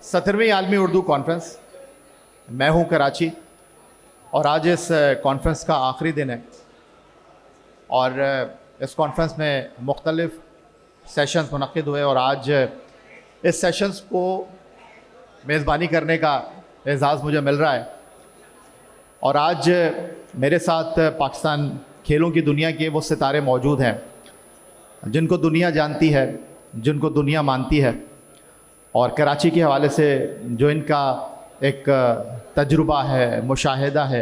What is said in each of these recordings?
17वीं आलमी उर्दू कॉन्फ्रेंस। मैं हूं कराची और आज इस कॉन्फ्रेंस का आखिरी दिन है और इस कॉन्फ्रेंस में मुख्तलिफ सेशंस मुनक़िद हुए और आज इस सेशंस को मेज़बानी करने का एज़ाज़ मुझे मिल रहा है। और आज मेरे साथ पाकिस्तान खेलों की दुनिया के वो सितारे मौजूद हैं जिनको दुनिया जानती है, जिनको दुनिया मानती है, और कराची के हवाले से जो इनका एक तजुर्बा है, मुशाहिदा है,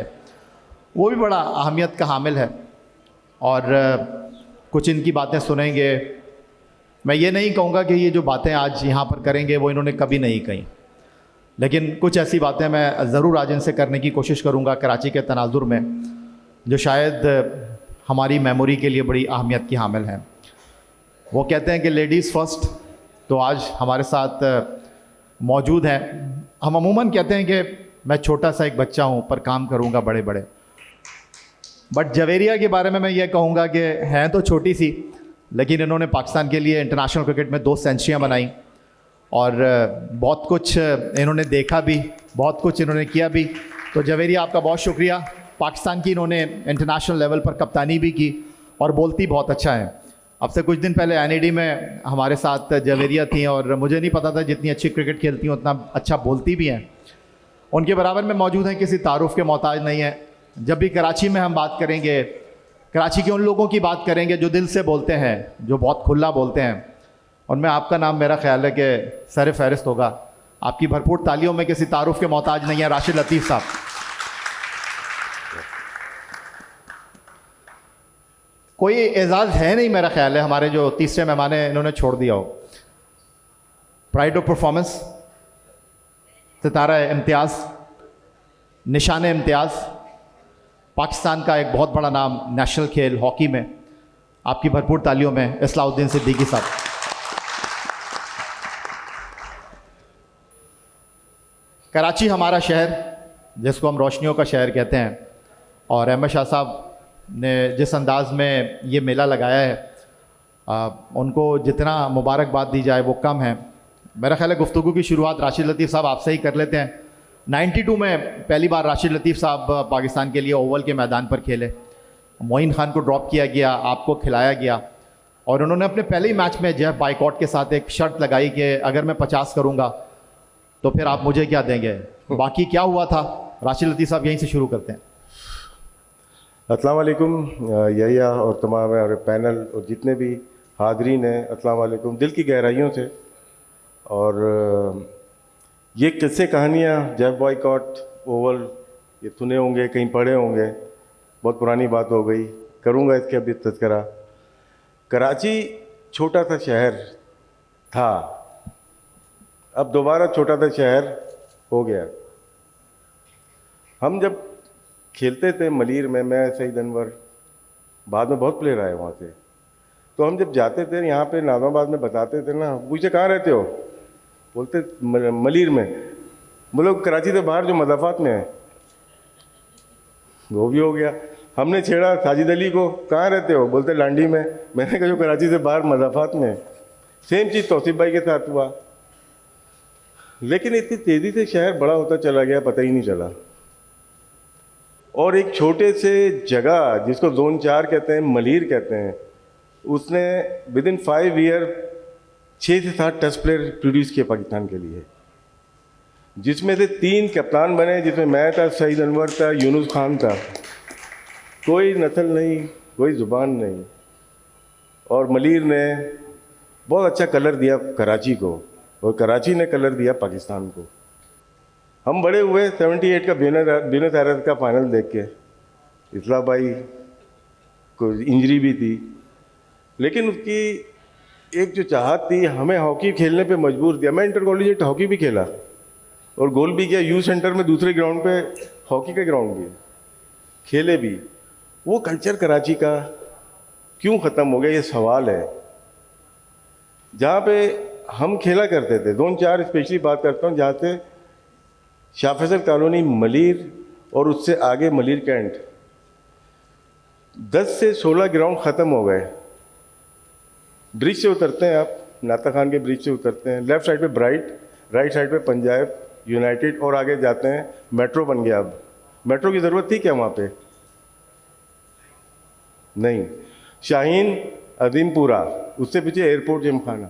वो भी बड़ा अहमियत का हामिल है। और कुछ इनकी बातें सुनेंगे। मैं ये नहीं कहूँगा कि ये जो बातें आज यहाँ पर करेंगे वो इन्होंने कभी नहीं कही, लेकिन कुछ ऐसी बातें मैं ज़रूर आज इनसे करने की कोशिश करूँगा कराची के तनाजुर में, जो शायद हमारी मेमोरी के लिए बड़ी अहमियत की हामिल हैं। वो कहते हैं कि लेडीज़ फ़र्स्ट, तो आज हमारे साथ मौजूद हैं। हम अमूमन कहते हैं कि मैं छोटा सा एक बच्चा हूँ पर काम करूँगा बड़े बड़े, बट जवेरिया के बारे में मैं ये कहूँगा कि हैं तो छोटी सी, लेकिन इन्होंने पाकिस्तान के लिए इंटरनेशनल क्रिकेट में 2 सेंचुरियाँ बनाई और बहुत कुछ इन्होंने देखा भी, बहुत कुछ इन्होंने किया भी। तो जवेरिया, आपका बहुत शुक्रिया। पाकिस्तान की इन्होंने इंटरनेशनल लेवल पर कप्तानी भी की और बोलती बहुत अच्छा है। अब से कुछ दिन पहले NAD में हमारे साथ जवेरिया थी और मुझे नहीं पता था जितनी अच्छी क्रिकेट खेलती हैं उतना अच्छा बोलती भी हैं। उनके बराबर में मौजूद हैं, किसी तारुफ के मोहताज नहीं है। जब भी कराची में हम बात करेंगे, कराची के उन लोगों की बात करेंगे जो दिल से बोलते हैं, जो बहुत खुला बोलते हैं, उनमें आपका नाम मेरा ख्याल है कि सर फहरिस्त होगा। आपकी भरपूर तालियों में किसी तारुफ के मोहताज नहीं है राशिद लतीफ़ साहब। कोई एजाज़ है नहीं मेरा ख्याल है हमारे जो तीसरे मेहमान हैं इन्होंने छोड़ दिया हो। प्राइड ऑफ परफॉर्मेंस, सितारा इम्तियाज़, निशान इम्तियाज़, पाकिस्तान का एक बहुत बड़ा नाम नेशनल खेल हॉकी में, आपकी भरपूर तालियों में इस्लाउद्दीन सिद्दीकी साहब। कराची हमारा शहर जिसको हम रोशनियों का शहर कहते हैं, और अहमद शाह साहब ने जिस अंदाज़ में ये मेला लगाया है उनको जितना मुबारकबाद दी जाए वो कम है। मेरा ख्याल है गुफ्तगू की शुरुआत राशिद लतीफ़ साहब आपसे ही कर लेते हैं। 92 में पहली बार राशिद लतीफ़ साहब पाकिस्तान के लिए ओवल के मैदान पर खेले। मोइन खान को ड्रॉप किया गया, आपको खिलाया गया, और उन्होंने अपने पहले ही मैच में जेफ बाइकॉट के साथ एक शर्त लगाई कि अगर मैं 50 करूँगा तो फिर आप मुझे क्या देंगे। बाकी क्या हुआ था, राशिद लतीफ़ साहब यहीं से शुरू करते हैं। अस्सलाम वालेकुम यहिया और तमाम हमारे पैनल और जितने भी हाज़रीन हैं, अस्सलाम वालेकुम दिल की गहराइयों से। और ये किस्से कहानियाँ जेफ बॉयकॉट ओवल ये सुने होंगे, कहीं पढ़े होंगे, बहुत पुरानी बात हो गई, करूँगा इसके अभी तज़किरा। कराची छोटा सा शहर था, अब दोबारा छोटा सा शहर हो गया। हम जब खेलते थे मलीर में, मैं सईद अनवर, बाद में बहुत प्लेयर आए वहाँ से, तो हम जब जाते थे यहाँ पे नाज़माबाद में बताते थे ना, पूछे कहाँ रहते हो, बोलते मलीर में। बोलो कराची से बाहर जो मज़ाफ़ात में है, वो भी हो गया। हमने छेड़ा साजिद अली को, कहाँ रहते हो, बोलते लांडी में। मैंने कहा जो कराची से बाहर मज़ाफ़ात में। सेम चीज़ तौसीफ भाई के साथ हुआ। लेकिन इतनी तेज़ी से शहर बड़ा होता चला गया, पता ही नहीं चला। और एक छोटे से जगह जिसको जोन 4 कहते हैं, मलीर कहते हैं, उसने विद इन 5 ईयर 6 से 7 टेस्ट प्लेयर प्रोड्यूस किए पाकिस्तान के लिए, जिसमें से 3 कप्तान बने, जिसमें मैं था, सईद अनवर था, यूनुस खान था। कोई नस्ल नहीं, कोई ज़ुबान नहीं। और मलीर ने बहुत अच्छा कलर दिया कराची को और कराची ने कलर दिया पाकिस्तान को। हम बड़े हुए 78 का ब्यूनस आयर्स का फाइनल देख के। इस्लाम भाई को इंजरी भी थी, लेकिन उसकी एक जो चाहत थी, हमें हॉकी खेलने पे मजबूर किया। मैं इंटर कॉलेजिएट हॉकी भी खेला और गोल भी किया। यू सेंटर में दूसरे ग्राउंड पे हॉकी का ग्राउंड भी खेले भी। वो कल्चर कराची का क्यों ख़त्म हो गया, ये सवाल है। जहाँ पे हम खेला करते थे, जोन 4 स्पेशली बात करता हूँ, जहाँ से शाह फैसल कॉलोनी, मलीर और उससे आगे मलीर कैंट, 10 से 16 ग्राउंड ख़त्म हो गए। ब्रिज से उतरते हैं आप, नाता खान के ब्रिज से उतरते हैं, लेफ़्ट साइड पे ब्राइट, राइट साइड पे पंजाब यूनाइटेड, और आगे जाते हैं मेट्रो बन गया। अब मेट्रो की ज़रूरत थी क्या वहाँ पे? नहीं। शाहीन अजीमपुरा, उससे पीछे एयरपोर्ट जिमखाना,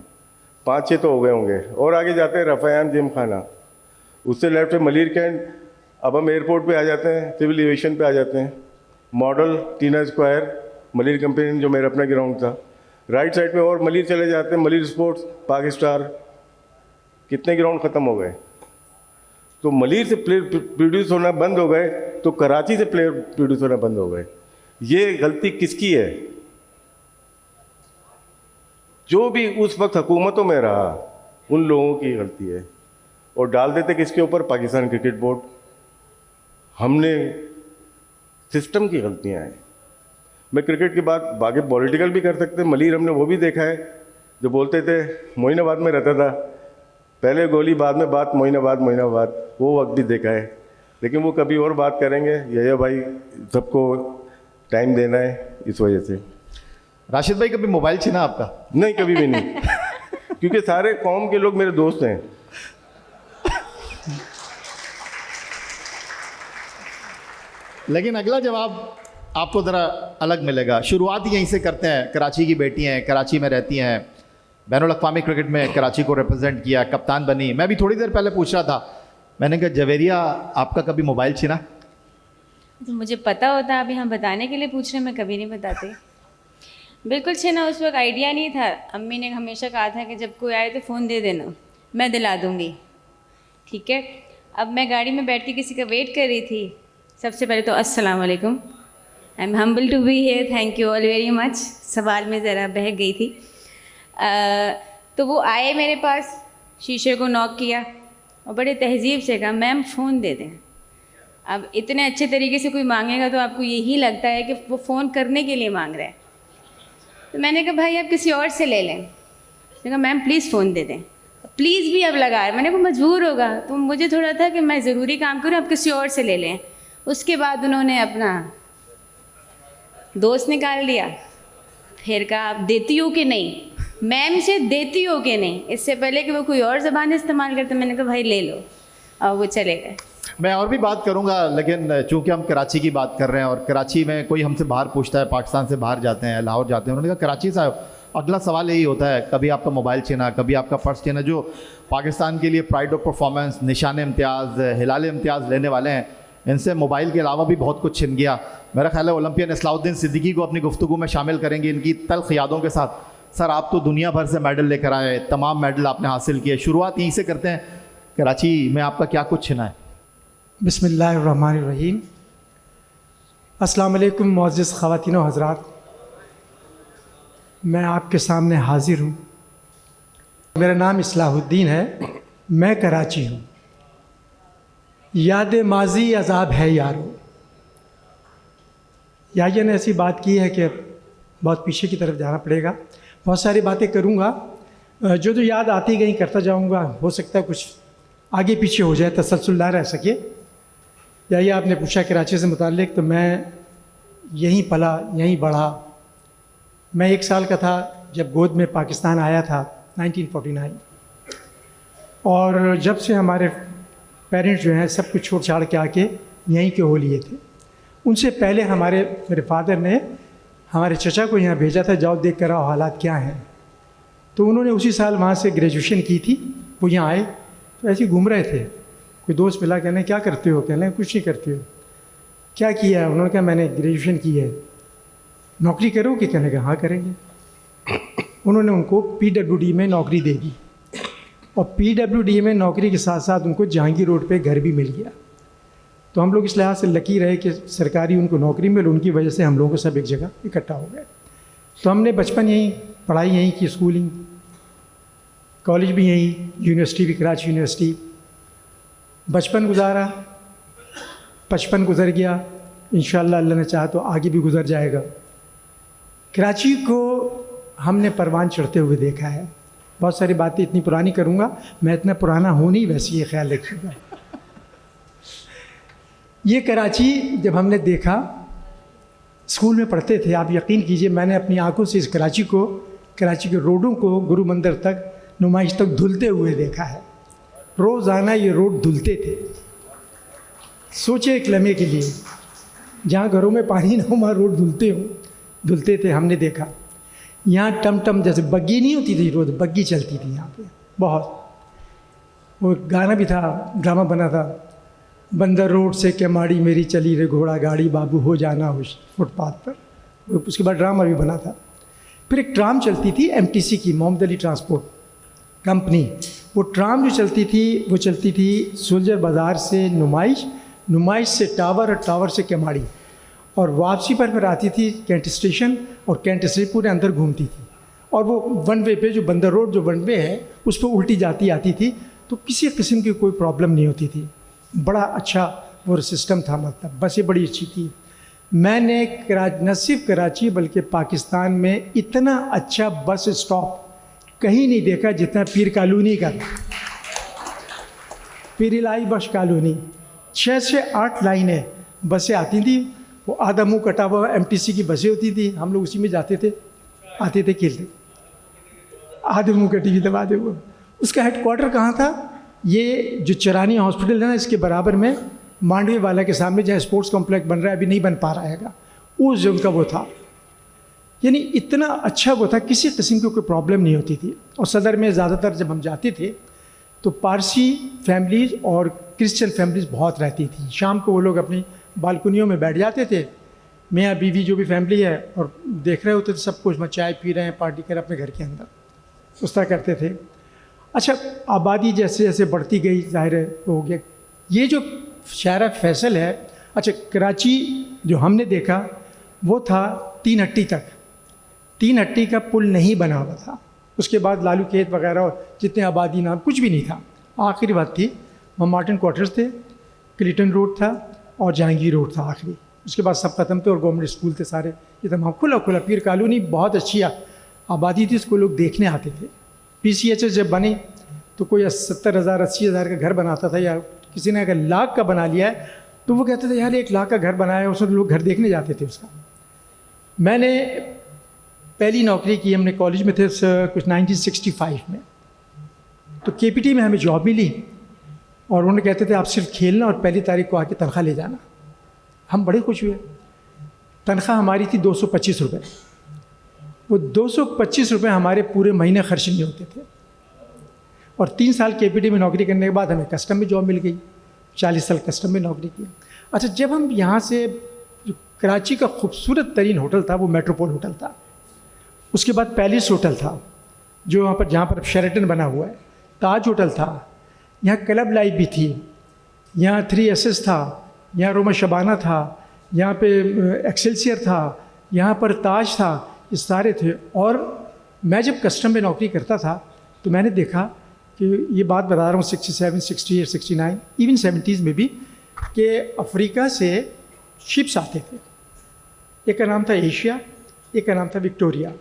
5-6 तो हो गए होंगे। और आगे जाते हैं रफ़ायान जिमखाना, उससे लेफ्ट पे मलिर कैंट। अब हम एयरपोर्ट पे आ जाते हैं, सिविल एविएशन पे आ जाते हैं, मॉडल, टीना स्क्वायर, मलिर कंपेनी जो मेरा अपना ग्राउंड था। राइट साइड पे और मलिर चले जाते हैं, मलिर स्पोर्ट्स, पाक स्टार, कितने ग्राउंड ख़त्म हो गए। तो मलिर से प्लेयर प्रोड्यूस होना बंद हो गए, तो कराची से प्लेयर प्रोड्यूस होना बंद हो गए। ये गलती किसकी है? जो भी उस वक्त हुकूमतों में रहा उन लोगों की गलती है। और डाल देते किसके ऊपर? Pakistan cricket board. हमने सिस्टम की गलतियां हैं। मैं क्रिकेट की बात बाकी पॉलिटिकल भी कर सकते हैं। मलिर हमने वो भी देखा है, जो बोलते थे मोइनाबाद में रहता था, पहले गोली बाद में बात, मोइनाबाद मोइनाबाद, वो वक्त भी देखा है। लेकिन वो कभी और बात करेंगे। यह भाई सबको टाइम देना है, इस वजह से। राशिद भाई कभी मोबाइल छीना आपका? नहीं, कभी भी नहीं। क्योंकि सारे कौम के लोग मेरे दोस्त हैं। लेकिन अगला जवाब आपको ज़रा अलग मिलेगा। शुरुआत यहीं से करते हैं। कराची की बेटी हैं, कराची में रहती हैं, बैनुल अक़वामी क्रिकेट में कराची को रिप्रेजेंट किया, कप्तान बनी। मैं भी थोड़ी देर पहले पूछ रहा था, मैंने कहा जवेरिया आपका कभी मोबाइल छीना? तो मुझे पता होता, अभी हम बताने के लिए पूछ रहे हैं, मैं कभी नहीं बताती। बिल्कुल छीना, उस वक्त आइडिया नहीं था। अम्मी ने हमेशा कहा था कि जब कोई आए तो फ़ोन दे देना, मैं दिला दूँगी, ठीक है। अब मैं गाड़ी में बैठ के किसी का वेट कर रही थी। सबसे पहले तो अस्सलाम वालेकुम, I am humble to be here, thank you all very much. सवाल में ज़रा बहक गई थी। तो वो आए मेरे पास, शीशे को नॉक किया और बड़े तहजीब से कहा मैम फ़ोन दे दें। अब इतने अच्छे तरीके से कोई मांगेगा तो आपको यही लगता है कि वो फ़ोन करने के लिए मांग रहा है। तो मैंने कहा भाई आप किसी और से ले लें। मैंने कहा मैम प्लीज़ फ़ोन दे दें। प्लीज़ भी अब लगाया, मैंने कहा मजबूर होगा, तो मुझे थोड़ा था कि मैं ज़रूरी काम करूँ, आप किसी और से ले लें। उसके बाद उन्होंने अपना दोस्त निकाल दिया, फिर कहा आप देती हो कि नहीं, मैम से देती हो कि नहीं, इससे पहले कि वो कोई और ज़बान इस्तेमाल करते। मैंने कहा भाई ले लो, और वो चले गए। मैं और भी बात करूंगा, लेकिन चूंकि हम कराची की बात कर रहे हैं और कराची में कोई हमसे बाहर पूछता है, पाकिस्तान से बाहर जाते हैं, लाहौर जाते हैं, उन्होंने कहा कराची साहब, अगला सवाल यही होता है कभी आपका मोबाइल छीना, कभी आपका पर्स छीना। जो पाकिस्तान के लिए प्राइड ऑफ परफॉर्मेंस, निशान इम्तियाज़, हिलाल इम्तियाज़ लेने वाले हैं, इनसे मोबाइल के अलावा भी बहुत कुछ छिन गया। मेरा ख्याल है ओलंपियन इस्लाउद्दीन सिद्दीकी को अपनी गुफ्तगू में शामिल करेंगे इनकी तल्ख यादों के साथ। सर आप तो दुनिया भर से मेडल लेकर आए, तमाम मेडल आपने हासिल किए, शुरुआत यहीं से करते हैं, कराची में आपका क्या कुछ छिना है? बिस्मिल्लाहिर्रहमानिर्रहीम। अस्सलाम वालेकुम मुअज़्ज़िज़ ख़वातीन व हज़रात, मैं आपके सामने हाज़िर हूँ। मेरा नाम इस्लाहुद्दीन है, मैं कराची हूँ। याद माजी अज़ाब है यारो। याया ने ऐसी बात की है कि बहुत पीछे की तरफ जाना पड़ेगा। बहुत सारी बातें करूँगा, जो याद आती गई करता जाऊँगा। हो सकता है कुछ आगे पीछे हो जाए, तसलसल ना रह सके। या आपने पूछा कराची से मुताल्लिक़, तो मैं यहीं पला, यहीं बढ़ा। मैं 1 साल का था जब गोद में पाकिस्तान आया था 1949, और जब से हमारे पेरेंट्स जो हैं सब कुछ छोड़ छाड़ के आके यहीं के हो लिए थे। उनसे पहले मेरे फादर ने हमारे चचा को यहाँ भेजा था, जाओ देख कर आओ हालात क्या हैं। तो उन्होंने उसी साल वहाँ से ग्रेजुएशन की थी। वो यहाँ आए तो ऐसे ही घूम रहे थे, कोई दोस्त मिला, कहने क्या करते हो, कहने कुछ नहीं करते हो। क्या किया है? उन्होंने कहा मैंने ग्रेजुएशन की है, नौकरी करोगे? कहने का हाँ करेंगे। उन्होंने उनको PWD में नौकरी दे दी, और PWD में नौकरी के साथ साथ उनको जहांगीर रोड पे घर भी मिल गया। तो हम लोग इस लिहाज से लकी रहे कि सरकारी उनको नौकरी मिली, उनकी वजह से हम लोगों को सब एक जगह इकट्ठा हो गए। तो हमने बचपन यहीं, पढ़ाई यहीं की, स्कूलिंग, कॉलेज भी यहीं, यूनिवर्सिटी भी कराची यूनिवर्सिटी। बचपन गुजारा, 55 गुजर गया, इंशाअल्लाह अल्लाह ने चाहा तो आगे भी गुजर जाएगा। कराची को हमने परवान चढ़ते हुए देखा है। बहुत सारी बातें इतनी पुरानी करूँगा, मैं इतना पुराना हूँ नहीं, वैसे ये ख्याल रखिएगा। ये कराची जब हमने देखा, स्कूल में पढ़ते थे, आप यकीन कीजिए मैंने अपनी आंखों से इस कराची के रोडों को गुरु मंदिर तक, नुमाइश तक धुलते हुए देखा है। रोज़ाना ये रोड धुलते थे। सोचे एक लम्हे के लिए, जहाँ घरों में पानी ना हो वहाँ रोड धुलते थे। हमने देखा यहाँ टमटम जैसे बग्गी नहीं होती थी, रोज बग्गी चलती थी यहाँ पे बहुत। वो गाना भी था, ड्रामा बना था, बंदर रोड से केमाड़ी मेरी चली रे घोड़ा गाड़ी बाबू हो जाना हो फुटपाथ पर। उसके बाद ड्रामा भी बना था। फिर एक ट्राम चलती थी एमटीसी की, मोहम्मद अली ट्रांसपोर्ट कंपनी। वो ट्राम जो चलती थी वो चलती थी सोल्जर बाज़ार से नुमाइश से टावर और टावर से केमाड़ी, और वापसी पर फिर आती थी कैंट स्टेशन, और कैंट स्टेशन पूरे अंदर घूमती थी। और वो वन वे पे जो बंदर रोड जो वन वे है उस पर उल्टी जाती आती थी, तो किसी किस्म की कोई प्रॉब्लम नहीं होती थी। बड़ा अच्छा वो सिस्टम था, मतलब बसें बड़ी अच्छी थी। मैंने न सिर्फ कराची बल्कि पाकिस्तान में इतना अच्छा बस स्टॉप कहीं नहीं देखा जितना पीर कॉलोनी का था। पीर इलाही बस कॉलोनी 6 से 8 लाइनें बसें आती थी। वो आधा मुँह कटा हुआ एमटीसी की बसें होती थी, हम लोग उसी में जाते थे, आते थे, खेलते। आधे मुँह कटी हुई दबा दे वो। उसका हेडक्वार्टर कहाँ था? ये जो चरानी हॉस्पिटल है ना, इसके बराबर में मांडवी वाला के सामने जहाँ स्पोर्ट्स कॉम्प्लेक्स बन रहा है, अभी नहीं बन पा रहा हैगा, उस जो उनका वो था। यानी इतना अच्छा वो था, किसी किस्म की कोई प्रॉब्लम नहीं होती थी। और सदर में ज़्यादातर जब हम जाते थे तो पारसी फैमिलीज़ और क्रिश्चियन फैमिलीज़ बहुत रहती थी। शाम को वो लोग अपनी बालकनियों में बैठ जाते थे, मियाँ बीवी जो भी फैमिली है, और देख रहे होते थे सब कुछ, मैं चाय पी रहे हैं, पार्टी कर अपने घर के अंदर, उस तरह करते थे। अच्छा, आबादी जैसे जैसे बढ़ती गई, जाहिर है हो गया। ये जो शहर फैसल है, अच्छा कराची जो हमने देखा वो था 3 हट्टी तक। 3 हट्टी का पुल नहीं बना हुआ था। उसके बाद लालू खेत वगैरह जितने आबादी नाम कुछ भी नहीं था। आखिरी बात थी वहाँ मार्टिन क्वार्टर्स थे, क्लिटन रोड था और जहांगीर रोड था आखिरी। उसके बाद सब खत्म थे और गवर्नमेंट स्कूल थे सारे, ये तमाम खुला खुला। पीर कॉलोनी बहुत अच्छी आबादी थी, उसको लोग देखने आते थे। PCHS जब बने तो कोई 70,000 80,000 का घर बनाता था, या किसी ने अगर लाख का बना लिया है तो वो कहते थे यार 1 लाख का घर बनाया है, उसमें लोग घर देखने जाते थे उसका। मैंने पहली नौकरी की, हमने कॉलेज में थे कुछ 1965 में, तो KPT में हमें जॉब मिली और उन्होंने कहते थे आप सिर्फ खेलना और पहली तारीख को आके तनख्वाह ले जाना। हम बड़े खुश हुए। तनख्वाह हमारी थी 225 रुपये। वो 225 रुपये हमारे पूरे महीने खर्च नहीं होते थे। और 3 साल KPT में नौकरी करने के बाद हमें कस्टम में जॉब मिल गई, 40 साल कस्टम में नौकरी की। अच्छा, जब हम यहाँ से, जो कराची का खूबसूरत तरीन होटल था वो मेट्रोपोल होटल था, उसके बाद पैलेस होटल था जो वहाँ पर, जहाँ पर शेरेटन बना हुआ है, ताज होटल था, यहाँ क्लब लाइफ भी थी, यहाँ 3SS था, यहाँ रोमा शबाना था, यहाँ पे एक्सेलसियर था, यहाँ पर ताज था, ये सारे थे। और मैं जब कस्टम में नौकरी करता था तो मैंने देखा कि ये बात बता रहा हूँ 67, 68, 69, इवन 70s में भी, कि अफ्रीका से शिप्स आते थे। एक का नाम था एशिया, एक का नाम था विक्टोरिया,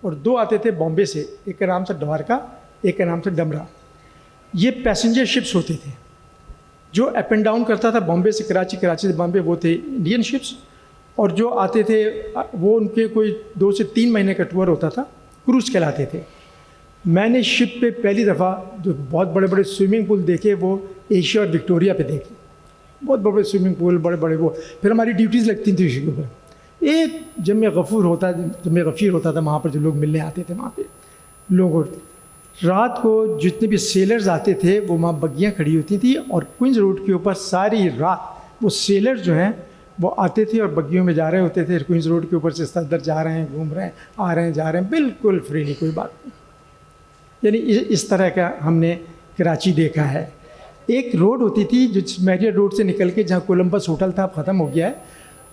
और 2 आते थे बॉम्बे से, एक का नाम था द्वारका, एक का नाम था डमरा। ये पैसेंजर शिप्स होते थे जो अप एंड डाउन करता था बॉम्बे से कराची, कराची से बॉम्बे, वो थे इंडियन शिप्स। और जो आते थे वो उनके कोई 2 से 3 महीने का टूर होता था, क्रूज़ कहलाते थे। मैंने शिप पे पहली दफ़ा जो बहुत बड़े बड़े स्विमिंग पूल देखे वो एशिया और विक्टोरिया पे देखे, बहुत बड़े स्विमिंग पूल, बड़े बड़े वो। फिर हमारी ड्यूटीज़ लगती थी शिप पर। एक जब गफ़ीर होता था वहाँ पर, जो लोग मिलने आते थे वहाँ पे लोग, रात को जितने भी सेलर्स आते थे वो वहाँ बग्गियाँ खड़ी होती थी, और क्वींस रोड के ऊपर सारी रात वो सेलर्स जो हैं वो आते थे और बग्गियों में जा रहे होते थे। क्वींस रोड के ऊपर से सदर जा रहे हैं, घूम रहे हैं, आ रहे हैं, जा रहे हैं, बिल्कुल फ्रीली, कोई बात नहीं। यानी इस तरह का हमने कराची देखा है। एक रोड होती थी जो मैरियट रोड से निकल के, जहाँ कोलंबस होटल था, ख़त्म हो गया है,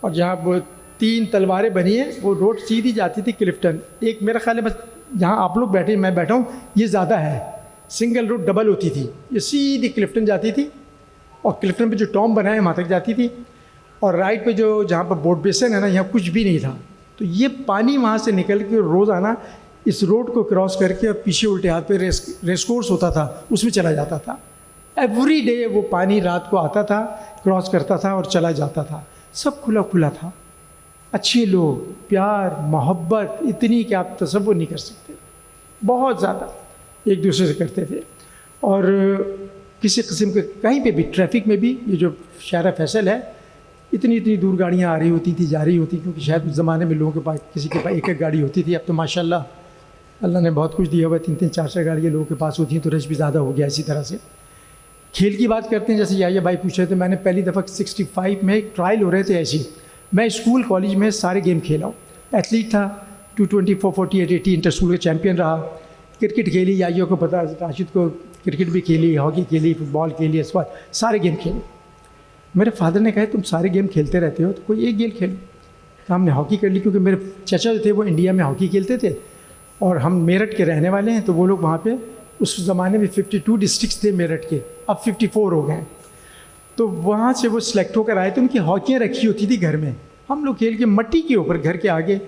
और जहाँ वो 3 तलवारें बनी है, वो रोड सीधी जाती थी क्लिफ्टन। एक मेरा ख्याल है बस जहाँ आप लोग बैठे, मैं बैठा हूँ, ये ज़्यादा है। सिंगल रोड डबल होती थी, ये सीधी क्लिफ्टन जाती थी, और क्लिफ्टन पे जो टॉम बना है वहाँ तक जाती थी। और राइट पे जो, जहाँ पर बोट बेसन है ना, यहाँ कुछ भी नहीं था। तो ये पानी वहाँ से निकल के रोज़ाना इस रोड को क्रॉस करके, और पीछे उल्टे हाथ पे रेस कोर्स होता था, उसमें चला जाता था। एवरी डे वो पानी रात को आता था, क्रॉस करता था और चला जाता था। सब खुला खुला था, अच्छे लोग, प्यार मोहब्बत इतनी कि आप तसव्वुर नहीं कर सकते, बहुत ज़्यादा एक दूसरे से करते थे। और किसी किस्म के कहीं पे भी ट्रैफिक में भी, ये जो शहर फैसल है, इतनी इतनी दूर गाड़ियाँ आ रही होती थी, जा रही होती, क्योंकि शायद उस ज़माने में लोगों के पास किसी के पास एक एक गाड़ी होती थी। अब तो माशाल्लाह अल्लाह ने बहुत कुछ दिया हुआ है, 3-3 4-4 गाड़ियाँ लोगों के पास होती हैं, तो रश भी ज़्यादा हो गया। इसी तरह से खेल की बात करते हैं, जैसे याया भाई पूछ रहे थे, मैंने पहली दफ़ा 65 में ट्रायल हो रहे थे ऐसे ही, मैं स्कूल कॉलेज में सारे गेम खेला हूँ, एथलीट था, 220, 440, 80 इंटर स्कूल का चैम्पियन रहा, क्रिकेट खेली, याइयों को पता, राशिद को क्रिकेट भी खेली, हॉकी खेली, फुटबॉल खेली, स्क्वाश, सारे गेम खेले। मेरे फादर ने कहा तुम सारे गेम खेलते रहते हो तो कोई एक गेम खेलो, तो हमने हॉकी कर ली, क्योंकि मेरे चाचा जो थे वो इंडिया में हॉकी खेलते थे और हम मेरठ के रहने वाले हैं, तो वो लोग वहाँ पे उस ज़माने में 52 डिस्ट्रिक्ट्स थे मेरठ के, अब 54 हो गए हैं। तो वहाँ से वो सिलेक्ट होकर आए, तो उनकी हॉकियाँ रखी होती थी घर में, हम लोग खेल के मट्टी के ऊपर, घर के आगे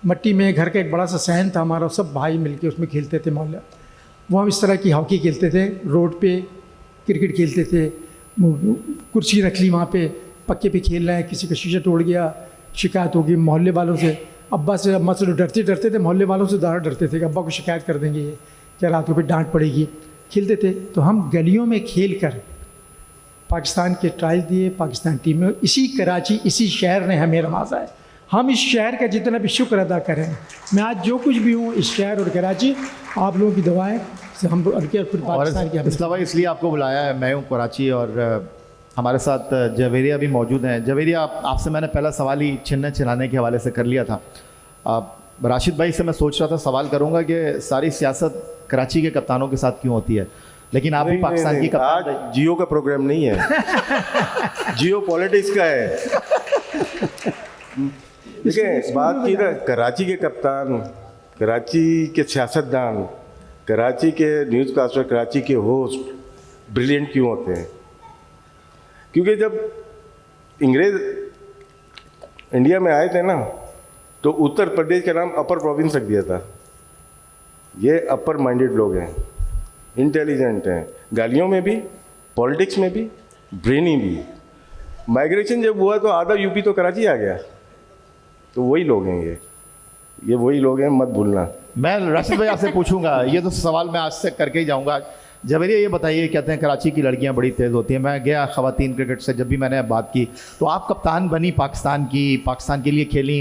मट्टी में घर का एक बड़ा सा सहन था हमारा, सब भाई मिलके उसमें खेलते थे मोहल्ला। वो हम इस तरह की हॉकी खेलते थे, रोड पे क्रिकेट खेलते थे, कुर्सी रख ली वहाँ पे, पक्के पे खेल रहे हैं, किसी का शीशा तोड़ गया, शिकायत होगी मोहल्ले वालों से, अब्बा से, अम्मा से डरते डरते थे, मोहल्ले वालों से ज़्यादा डरते थे कि अब्बा को शिकायत कर देंगे ये, क्या रात को फिर डांट पड़ेगी। खेलते थे तो हम गलियों में खेल कर पाकिस्तान के ट्रायल दिए, पाकिस्तान टीम में, इसी कराची, इसी शहर ने हमें नवाजा है। हम इस शहर का जितना भी शुक्र अदा करें, मैं आज जो कुछ भी हूँ इस शहर और कराची, आप लोगों की दुआएं से हम फिर पाकिस्तान की। इस भाई इसलिए आपको बुलाया है, मैं हूँ कराची और हमारे साथ जवेरिया भी मौजूद हैं। जवेरिया, आपसे मैंने पहला सवाल ही छिन्ने छिनाने के हवाले से कर लिया था। राशिद भाई से मैं सोच रहा था सवाल करूँगा कि सारी सियासत कराची के कप्तानों के साथ क्यों होती है, लेकिन आप भी पाकिस्तान की कप्तान। आज जियो का प्रोग्राम नहीं है जियो पॉलिटिक्स का है। देखिए बात की ना, कराची के कप्तान, कराची के सियासतदान, कराची के न्यूज़ कास्टर, कराची के होस्ट ब्रिलियंट क्यों होते हैं? क्योंकि जब अंग्रेज़ इंडिया में आए थे ना, तो उत्तर प्रदेश का नाम अपर प्रोविंस रख दिया था। ये अपर माइंडेड लोग हैं, इंटेलिजेंट हैं, गालियों में भी, पॉलिटिक्स में भी, ब्रेनी भी। माइग्रेशन जब हुआ तो आधा यूपी तो कराची आ गया, तो वही लोग हैं ये वही लोग हैं, मत भूलना। मैं राशिद भाई आपसे पूछूंगा, ये तो सवाल मैं आज से करके ही जाऊंगा। जवेरिया ये बताइए, कहते हैं कराची की लड़कियां बड़ी तेज़ होती हैं। मैं गया ख़वातीन क्रिकेट से, जब भी मैंने बात की तो आप कप्तान बनी पाकिस्तान की, पाकिस्तान के लिए खेली।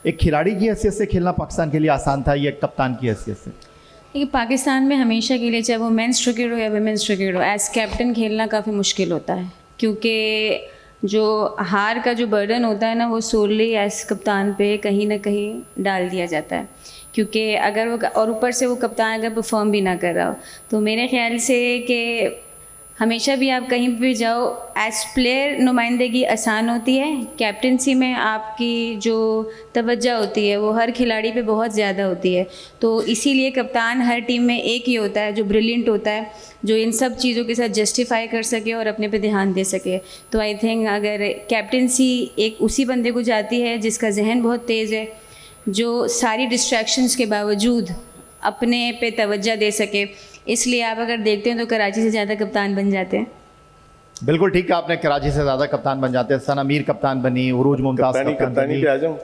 एक खिलाड़ी की हैसियत से खेलना पाकिस्तान के लिए आसान था, ये कप्तान की हैसियत से? देखिए, पाकिस्तान में हमेशा के लिए, चाहे वो मेंस क्रिकेट हो या वुमेंस क्रिकेट हो, एज कैप्टन खेलना काफ़ी मुश्किल होता है, क्योंकि जो हार का जो बर्डन होता है ना, वो सोलली एज कप्तान पे कहीं ना कहीं डाल दिया जाता है। क्योंकि अगर वो, और ऊपर से वो कप्तान अगर परफॉर्म भी ना कर रहा हो, तो मेरे ख्याल से कि हमेशा भी आप कहीं भी जाओ, एज प्लेयर नुमाइंदगी आसान होती है, कैप्टनसी में आपकी जो तवज्जो होती है वो हर खिलाड़ी पे बहुत ज़्यादा होती है। तो इसीलिए कप्तान हर टीम में एक ही होता है जो ब्रिलियंट होता है, जो इन सब चीज़ों के साथ जस्टिफाई कर सके और अपने पे ध्यान दे सके। तो आई थिंक अगर कैप्टनसी एक उसी बंदे को जाती है जिसका जहन बहुत तेज़ है, जो सारी डिस्ट्रैक्शंस के बावजूद अपने पे तवज्जो दे सके, इसलिए आप अगर देखते हैं तो कराची से ज़्यादा कप्तान बन जाते हैं। बिल्कुल ठीक है, आपने कराची से ज़्यादा कप्तान बन जाते हैं। सना मीर कप्तान बनी, उरूज मुमताज़ कप्तानी पे आ जाऊँ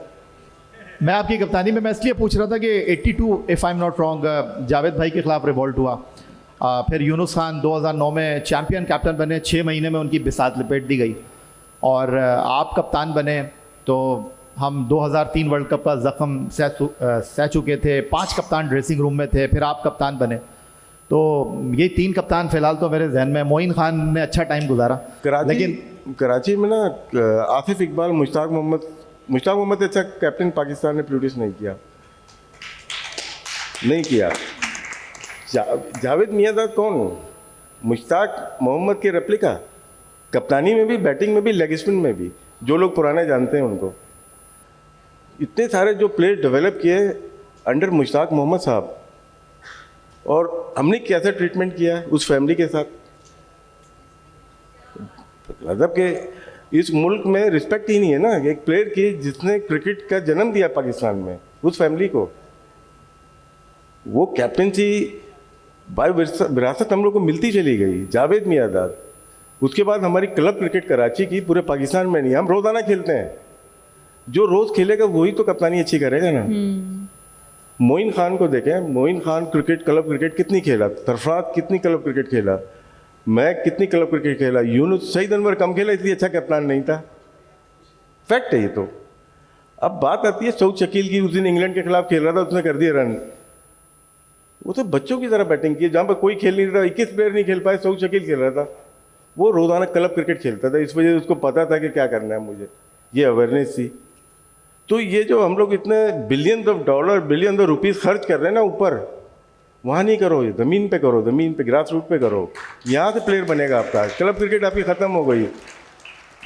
मैं आपकी कप्तानी में। मैं इसलिए पूछ रहा था कि 82 if I am not wrong Javed भाई के ख़िलाफ़ रिवॉल्ट हुआ, फिर यूनुस खान 2009 में चैम्पियन कैप्टन बने, 6 महीने में उनकी बिसात लपेट दी गई, और आप कप्तान बने। तो हम 2003 वर्ल्ड कप का ज़ख्म सह चुके थे, 5 कप्तान ड्रेसिंग रूम में थे, फिर आप कप्तान बने। तो ये 3 कप्तान फ़िलहाल तो मेरे जहन में। मोइन खान ने अच्छा टाइम गुजारा, लेकिन कराची में ना आसिफ इकबाल, मुश्ताक मोहम्मद अच्छा कैप्टन पाकिस्तान ने प्रोड्यूस नहीं किया। जावेद मियांदाद कौन? मुश्ताक मोहम्मद के रेप्लिका, कप्तानी में भी, बैटिंग में भी, लेग स्पिन में भी। जो लोग पुराने जानते हैं उनको, इतने सारे जो प्लेयर डेवलप किए अंडर मुश्ताक मोहम्मद साहब, और हमने कैसा ट्रीटमेंट किया उस फैमिली के साथ। मतलब कि इस मुल्क में रिस्पेक्ट ही नहीं है ना एक प्लेयर की जिसने क्रिकेट का जन्म दिया पाकिस्तान में, उस फैमिली को। वो कैप्टनसी बाय विरासत हम लोग को मिलती चली गई। जावेद मियांदाद, उसके बाद हमारी क्लब क्रिकेट कराची की पूरे पाकिस्तान में नहीं, हम रोज़ाना खेलते हैं। जो रोज़ खेलेगा वही तो कप्तानी अच्छी करेगा ना। मोइन खान को देखें, Moin Khan cricket, club cricket कितनी खेला, सरफराज कितनी क्लब क्रिकेट खेला, मैं कितनी क्लब क्रिकेट खेला, यूनुस सईद अनवर कम खेला इसलिए अच्छा कप्तान नहीं था, फैक्ट है ये तो। अब बात आती है सऊद शकील की, उस दिन इंग्लैंड के खिलाफ खेल रहा था, उसने कर दिए रन। वो तो बच्चों की तरह बैटिंग की, जहाँ पर कोई खेल नहीं रहा, 21 प्लेयर नहीं खेल पाए, सऊद शकील खेल रहा था। वो रोज़ाना क्लब क्रिकेट खेलता था, इस वजह से उसको पता था कि क्या करना है मुझे, ये अवेयरनेस थी। तो ये जो हम लोग इतने billion of dollar, billion of rupees खर्च कर रहे हैं ना ऊपर, वहाँ नहीं करो, ये ज़मीन पे करो, ज़मीन पे ग्रास रूट पे करो, यहाँ से प्लेयर बनेगा आपका। क्लब क्रिकेट आपकी ख़त्म हो गई।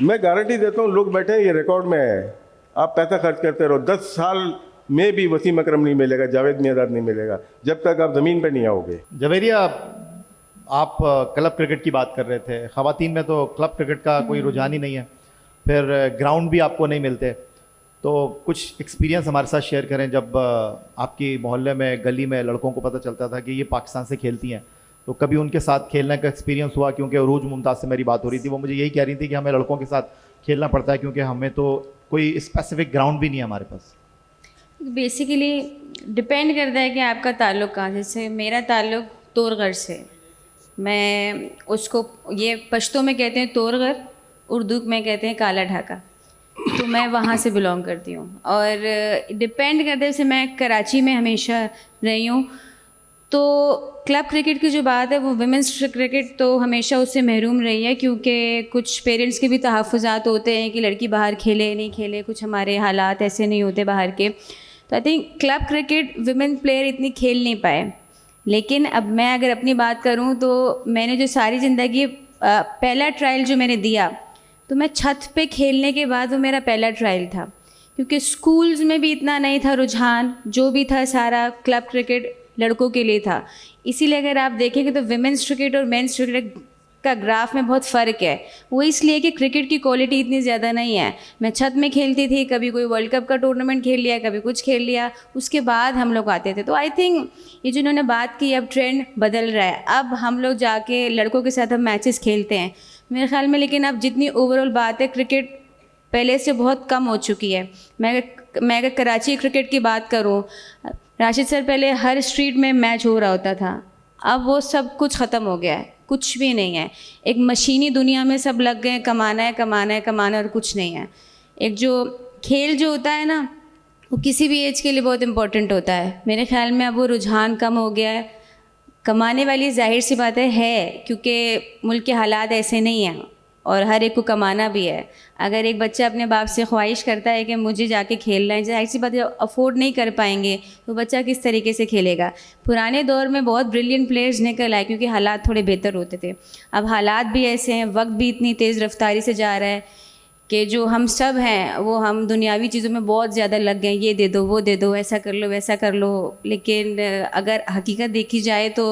मैं गारंटी देता हूँ, लोग बैठे हैं, ये रिकॉर्ड में है, आप पैसा खर्च करते रहो, 10 साल में भी वसीम अकरम नहीं मिलेगा, जावेद मियांदाद नहीं मिलेगा, जब तक आप ज़मीन पे नहीं आओगे। जवेरिया, आप क्लब क्रिकेट की बात कर रहे थे, ख़वातीन में तो क्लब क्रिकेट का कोई रुझान ही नहीं है, फिर ग्राउंड भी आपको नहीं मिलते, तो कुछ एक्सपीरियंस हमारे साथ शेयर करें। जब आपकी मोहल्ले में, गली में लड़कों को पता चलता था कि ये पाकिस्तान से खेलती हैं, तो कभी उनके साथ खेलने का एक्सपीरियंस हुआ? क्योंकि अरूज मुमताज़ से मेरी बात हो रही थी, वो मुझे यही कह रही थी कि हमें लड़कों के साथ खेलना पड़ता है क्योंकि हमें तो कोई स्पेसिफिक ग्राउंड भी नहीं है हमारे पास। बेसिकली डिपेंड करता है कि आपका ताल्लुक़ कहाँ, जैसे मेरा ताल्लुक़ तोरगढ़ से, मैं उसको ये पश्तो में कहते हैं तोरगढ़, उर्दू में कहते हैं काला ढाका, तो मैं वहाँ से बिलोंग करती हूँ। और डिपेंड करते हैं, जैसे मैं कराची में हमेशा रही हूँ, तो क्लब क्रिकेट की जो बात है वो विमेंस क्रिकेट तो हमेशा उससे महरूम रही है, क्योंकि कुछ पेरेंट्स के भी तहफ़्फ़ुज़ात होते हैं कि लड़की बाहर खेले नहीं खेले, कुछ हमारे हालात ऐसे नहीं होते बाहर के, तो I think club cricket women player इतनी खेल नहीं पाए। लेकिन अब मैं अगर अपनी बात करूं तो मैंने जो सारी ज़िंदगी पहला ट्रायल जो मैंने दिया, तो मैं छत पे खेलने के बाद वो मेरा पहला ट्रायल था, क्योंकि स्कूल्स में भी इतना नहीं था रुझान, जो भी था सारा क्लब क्रिकेट लड़कों के लिए था। इसीलिए अगर आप देखेंगे तो विमेंस क्रिकेट और मेंस क्रिकेट का ग्राफ में बहुत फ़र्क है। वो इसलिए कि क्रिकेट की क्वालिटी इतनी ज़्यादा नहीं है। मैं छत में खेलती थी, कभी कोई वर्ल्ड कप का टूर्नामेंट खेल लिया, कभी कुछ खेल लिया, उसके बाद हम लोग आते थे। तो आई थिंक ये जिन्होंने बात की, अब ट्रेंड बदल रहा है, अब हम लोग जाके लड़कों के साथ हम मैचेस खेलते हैं मेरे ख्याल में। लेकिन अब जितनी ओवरऑल बात है, क्रिकेट पहले से बहुत कम हो चुकी है। मैं अगर कराची क्रिकेट की बात करूँ, राशिद सर, पहले हर स्ट्रीट में मैच हो रहा होता था, अब वो सब कुछ ख़त्म हो गया है, कुछ भी नहीं है। एक मशीनी दुनिया में सब लग गए, कमाना है कमाना है कमाना, और कुछ नहीं है। एक जो खेल जो होता है ना, वो किसी भी एज के लिए बहुत इम्पोर्टेंट होता है। मेरे ख्याल में अब वो रुझान कम हो गया है। कमाने वाली जाहिर सी बात है, क्योंकि मुल्क के हालात ऐसे नहीं हैं और हर एक को कमाना भी है। अगर एक बच्चा अपने बाप से ख्वाहिश करता है कि मुझे जाके खेलना है, जाहिर सी बात है अफोर्ड नहीं कर पाएंगे तो बच्चा किस तरीके से खेलेगा। पुराने दौर में बहुत ब्रिलियंट प्लेयर्स निकल आए क्योंकि हालात थोड़े बेहतर होते थे। अब हालात भी ऐसे हैं, वक्त भी इतनी तेज़ रफ्तारी से जा रहा है कि जो हम सब हैं वो हम दुनियावी चीज़ों में बहुत ज़्यादा लग गए। ये दे दो, वो दे दो, ऐसा कर लो, वैसा कर लो। लेकिन अगर हकीकत देखी जाए तो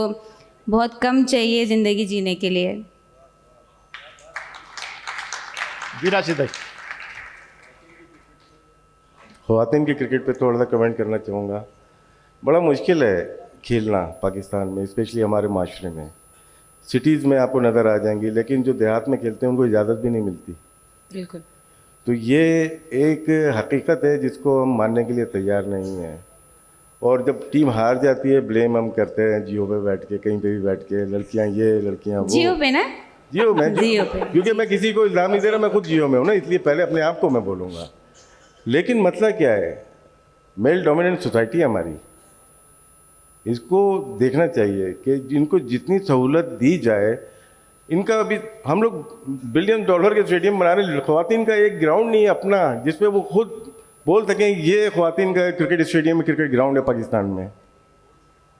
बहुत कम चाहिए ज़िंदगी जीने के लिए। जी राशिद भाई। ख़वातीन के क्रिकेट पे थोड़ा सा कमेंट करना चाहूँगा। बड़ा मुश्किल है खेलना पाकिस्तान में, स्पेशली हमारे माशरे में। सिटीज़ में आपको नज़र आ जाएंगी, लेकिन जो देहात में खेलते हैं उनको इजाज़त भी नहीं मिलती। बिल्कुल। तो ये एक हकीकत है जिसको हम मानने के लिए तैयार नहीं हैं। और जब टीम हार जाती है, ब्लेम हम करते हैं जियो पे बैठ के, कहीं पे भी बैठ के, लड़कियां ये लड़कियां वो। जियो पे ना? जियो में, जियो पे। क्योंकि मैं किसी को इल्ज़ाम नहीं दे रहा, मैं खुद जियो में हूँ ना, इसलिए पहले अपने आप को मैं बोलूँगा। लेकिन मतलब क्या है, मेल डोमिनेंट सोसाइटी है हमारी, इसको देखना चाहिए कि जिनको जितनी सहूलत दी जाए। इनका अभी हम लोग $1 बिलियन के स्टेडियम बना रहे हैं, ख़वातीन का एक ग्राउंड नहीं है अपना जिसपे वो खुद बोल सकें ये ख़वातीन का क्रिकेट स्टेडियम, क्रिकेट ग्राउंड है पाकिस्तान में।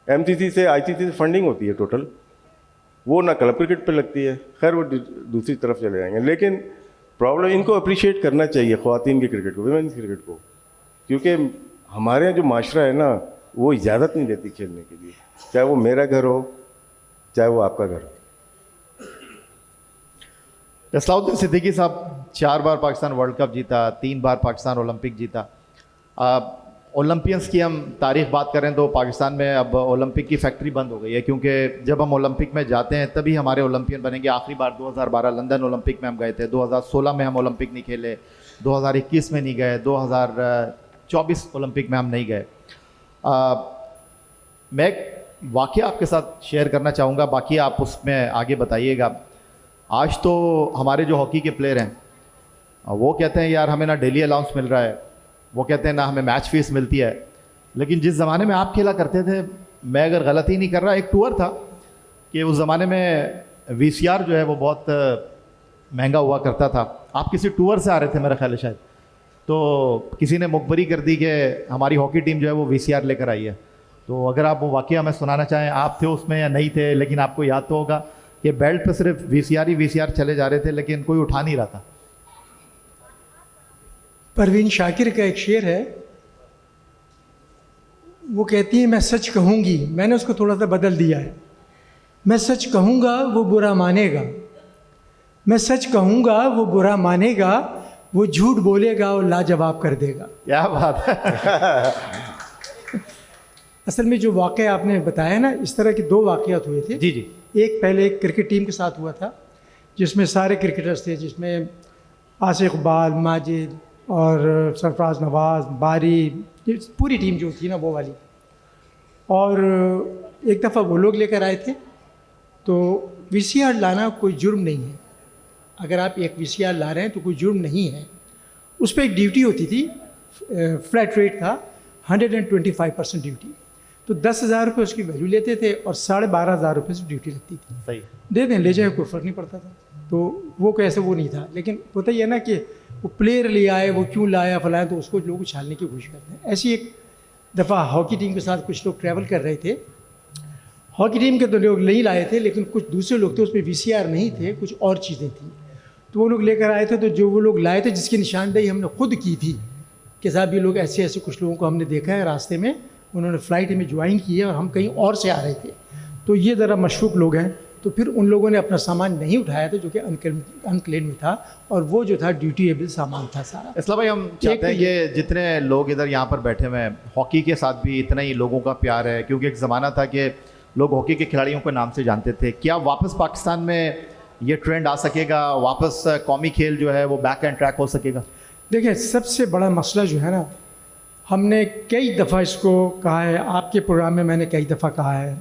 MCC से, ICC से फंडिंग होती है टोटल, वो ना क्लब क्रिकेट पे लगती है। खैर वो दूसरी तरफ चले जाएंगे, लेकिन प्रॉब्लम इनको अप्रिशिएट करना चाहिए ख़वातीन के क्रिकेट को, वुमेन्स क्रिकेट को, क्योंकि हमारे यहाँ जो माशरा है ना, वो इजाज़त नहीं देती खेलने के लिए, चाहे वो मेरा घर हो चाहे वो आपका घर हो। असलाउद्दीन सिद्दीकी साहब 4 बार पाकिस्तान वर्ल्ड कप जीता, 3 बार पाकिस्तान ओलंपिक जीता। ओलंपियंस की हम तारीख बात करें तो पाकिस्तान में अब ओलंपिक की फैक्ट्री बंद हो गई है, क्योंकि जब हम ओलंपिक में जाते हैं तभी हमारे ओलंपियन बनेंगे। आखिरी बार 2012 लंदन ओलंपिक में हम गए थे, 2016 में हम ओलंपिक नहीं खेले, 2021 में नहीं गए, 2024 ओलंपिक में हम नहीं गए। मैं वाक़या आपके साथ शेयर करना चाहूँगा, बाकी आप उसमें आगे बताइएगा। आज तो हमारे जो हॉकी के प्लेयर हैं वो कहते हैं यार हमें ना डेली अलाउंस मिल रहा है, वो कहते हैं ना हमें मैच फीस मिलती है। लेकिन जिस ज़माने में आप खेला करते थे, मैं अगर गलती नहीं कर रहा, एक टूर था कि उस ज़माने में VCR जो है वो बहुत महंगा हुआ करता था। आप किसी टूर से आ रहे थे मेरा ख्याल है शायद, तो किसी ने मुखबरी कर दी कि हमारी हॉकी टीम जो है वो VCR लेकर आई है। तो अगर आप वो वाक़या हमें सुनाना चाहें, आप थे उसमें या नहीं थे, लेकिन आपको याद तो होगा कि बेल्ट पे सिर्फ VCR ही VCR चले जा रहे थे, लेकिन कोई उठा नहीं रहा था। परवीन शाकिर का एक शेर है, वो कहती है मैं सच कहूँगी, मैंने उसको थोड़ा सा बदल दिया है। मैं सच कहूँगा वो बुरा मानेगा, मैं सच कहूँगा वो बुरा मानेगा, वो झूठ बोलेगा और लाजवाब कर देगा। क्या बात है। असल में जो वाक़या आपने बताया ना, इस तरह के 2 वाक़यात हुए थे। जी जी। एक पहले एक क्रिकेट टीम के साथ हुआ था जिसमें सारे क्रिकेटर्स थे, जिसमें आसिफ इकबाल, माजिद और सरफराज नवाज़, बारी, पूरी टीम जो थी ना वो वाली। और एक दफ़ा वो लोग लेकर आए थे। तो VCR लाना कोई जुर्म नहीं है, अगर आप एक VCR ला रहे हैं तो कोई जुर्म नहीं है। उस पर एक ड्यूटी होती थी, फ्लैट रेट था 125% ड्यूटी। तो 10,000 रुपये उसकी वैल्यू लेते थे और 12,500 रुपये से ड्यूटी लगती थी। सही। दे दें ले जाए, कोई फ़र्क नहीं पड़ता था। तो वो कैसे वो नहीं था, लेकिन होता ही है ना कि वो प्लेयर ले आए, वो क्यों लाया फलाया, तो उसको लोग उछालने की कोशिश करते हैं। ऐसी एक दफ़ा हॉकी टीम के साथ कुछ लोग ट्रैवल कर रहे थे। हॉकी टीम के तो लोग नहीं लाए थे, लेकिन कुछ दूसरे लोग थे, उसमें VCR नहीं थे, कुछ और चीज़ें थी। तो वो लोग लेकर आए थे। तो जो वो लोग लाए थे, जिसकी निशानदेही हमने खुद की थी कि साहब ये लोग ऐसे ऐसे, कुछ लोगों को हमने देखा है रास्ते में, उन्होंने फ़्लाइट में ज्वाइन की है और हम कहीं और से आ रहे थे, तो ये ज़रा मशकूक लोग हैं। तो फिर उन लोगों ने अपना सामान नहीं उठाया था जो कि अनक्लेम में था, और वो जो था ड्यूटीएबल सामान था सारा। इस्लाम भाई, हम चाहते हैं ये जितने लोग इधर यहाँ पर बैठे हुए हैं, हॉकी के साथ भी इतना ही लोगों का प्यार है, क्योंकि एक ज़माना था कि लोग हॉकी के खिलाड़ियों के नाम से जानते थे। क्या वापस पाकिस्तान में ये ट्रेंड आ सकेगा, वापस कौमी खेल जो है वो बैक एंड ट्रैक हो सकेगा? देखिए, सबसे बड़ा मसला जो है ना, हमने कई दफ़ा इसको कहा है, आपके प्रोग्राम में मैंने कई दफ़ा कहा है,